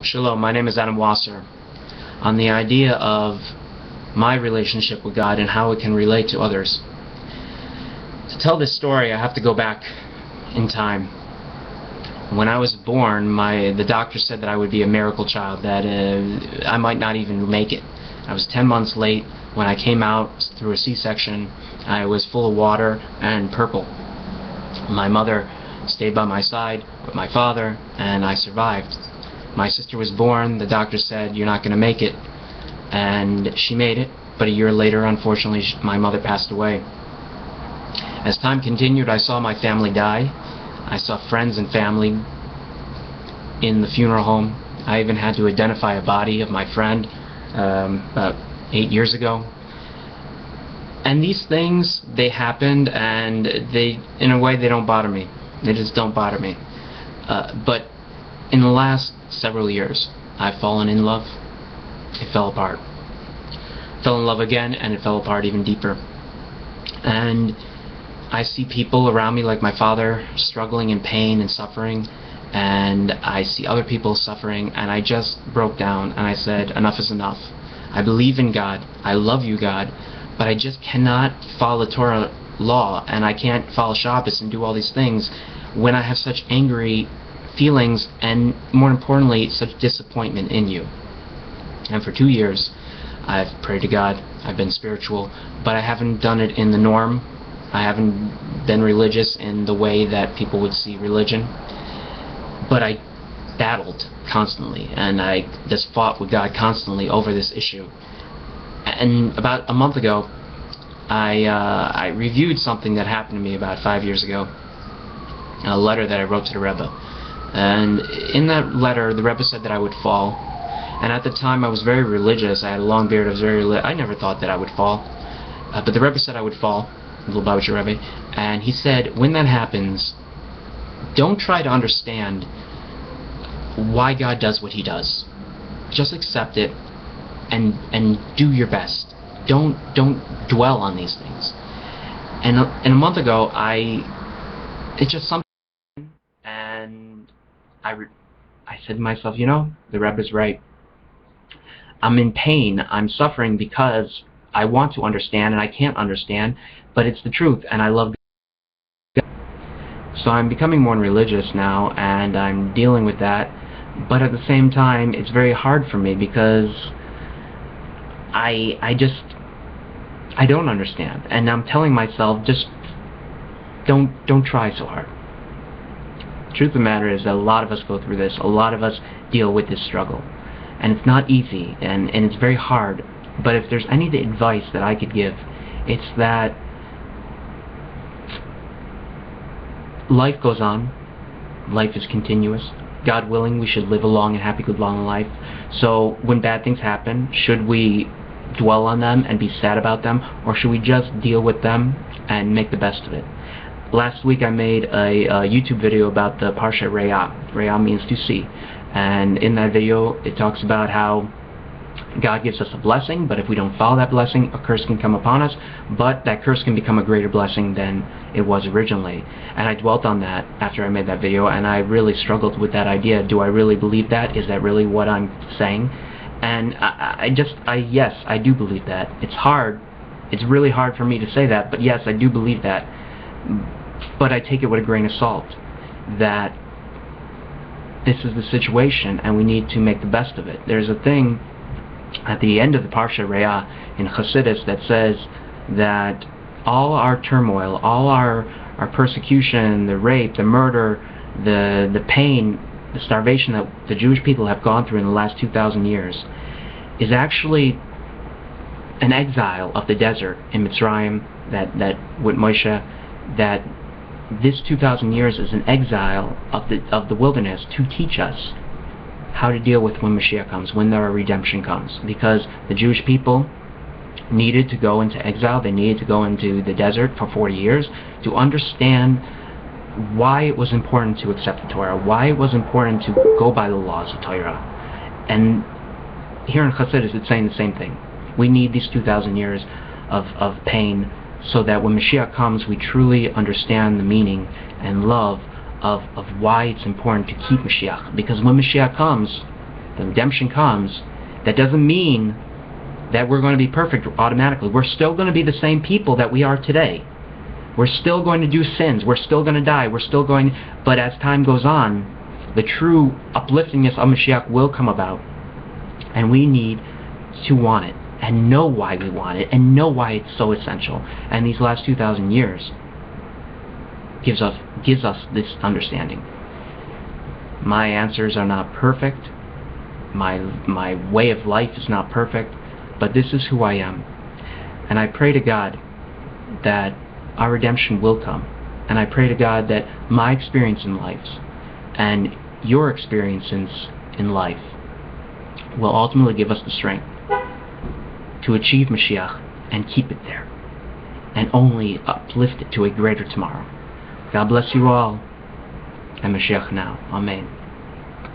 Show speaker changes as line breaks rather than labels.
Shalom, my name is Adam Wasser. On the idea of my relationship with God and how it can relate to others. To tell this story, I have to go back in time. When I was born, the doctor said that I would be a miracle child, that I might not even make it. I was 10 months late. When I came out through a C-section, I was full of water and purple. My mother stayed by my side with my father, and I survived. My sister was born. The doctor said, "You're not going to make it," and she made it, but a year later, unfortunately, my mother passed away. As time continued, I saw my family die. I saw friends and family in the funeral home. I even had to identify a body of my friend about 8 years ago. And these things, they happened, and in a way, they don't bother me. They just don't bother me. But in the last several years, I've fallen in love. It fell apart. Fell in love again, and it fell apart even deeper. And I see people around me, like my father, struggling in pain and suffering, and I see other people suffering, and I just broke down, and I said, enough is enough. I believe in God. I love you, God, but I just cannot follow the Torah law, and I can't follow Shabbos and do all these things when I have such angry feelings and, more importantly, such disappointment in you. And for 2 years, I've prayed to God. I've been spiritual, but I haven't done it in the norm. I haven't been religious in the way that people would see religion. But I battled constantly, and I just fought with God constantly over this issue. And about a month ago, I reviewed something that happened to me about 5 years ago, a letter that I wrote to the Rebbe. And in that letter, the Rebbe said that I would fall. And at the time, I was very religious. I had a long beard. I never thought that I would fall. But the Rebbe said I would fall, the Lubavitcher Rebbe. And he said, when that happens, don't try to understand why God does what He does. Just accept it and do your best. Don't dwell on these things. And a month ago, it's just something, and I said to myself, the Rebbe's right. I'm in pain. I'm suffering because I want to understand and I can't understand, but it's the truth, and I love God. So I'm becoming more religious now, and I'm dealing with that, but at the same time, it's very hard for me because I don't understand, and I'm telling myself, just don't try so hard. The truth of the matter is that a lot of us go through this. A lot of us deal with this struggle. And it's not easy, and it's very hard. But if there's any advice that I could give, it's that life goes on. Life is continuous. God willing, we should live a long and happy, good, long life. So when bad things happen, should we dwell on them and be sad about them, or should we just deal with them and make the best of it? Last week I made a YouTube video about the Parsha Re'ah. Re'ah means to see. And in that video it talks about how God gives us a blessing, but if we don't follow that blessing, a curse can come upon us, but that curse can become a greater blessing than it was originally. And I dwelt on that after I made that video, and I really struggled with that idea. Do I really believe that? Is that really what I'm saying? And yes, I do believe that. It's hard. It's really hard for me to say that, but yes, I do believe that. But I take it with a grain of salt, that this is the situation and we need to make the best of it. There's a thing at the end of the Parsha Re'ah in Chassidus that says that all our turmoil, all our persecution, the rape, the murder, the pain, the starvation that the Jewish people have gone through in the last 2,000 years is actually an exile of the desert in Mitzrayim, that with Moshe, that this 2,000 years is an exile of the wilderness to teach us how to deal with when Mashiach comes, when our redemption comes. Because the Jewish people needed to go into exile, they needed to go into the desert for 40 years to understand why it was important to accept the Torah, why it was important to go by the laws of Torah. And here in Chassidus it's saying the same thing. We need these 2,000 years of pain, so that when Mashiach comes, we truly understand the meaning and love of why it's important to keep Mashiach. Because when Mashiach comes, the redemption comes, that doesn't mean that we're going to be perfect automatically. We're still going to be the same people that we are today. We're still going to do sins. We're still going to die. But as time goes on, the true upliftingness of Mashiach will come about. And we need to want it, and know why we want it, and know why it's so essential. And these last 2,000 years gives us this understanding. My answers are not perfect. My way of life is not perfect, but this is who I am. And I pray to God that our redemption will come. And I pray to God that my experience in life and your experiences in life will ultimately give us the strength to achieve Mashiach and keep it there, and only uplift it to a greater tomorrow. God bless you all, and Mashiach now. Amen.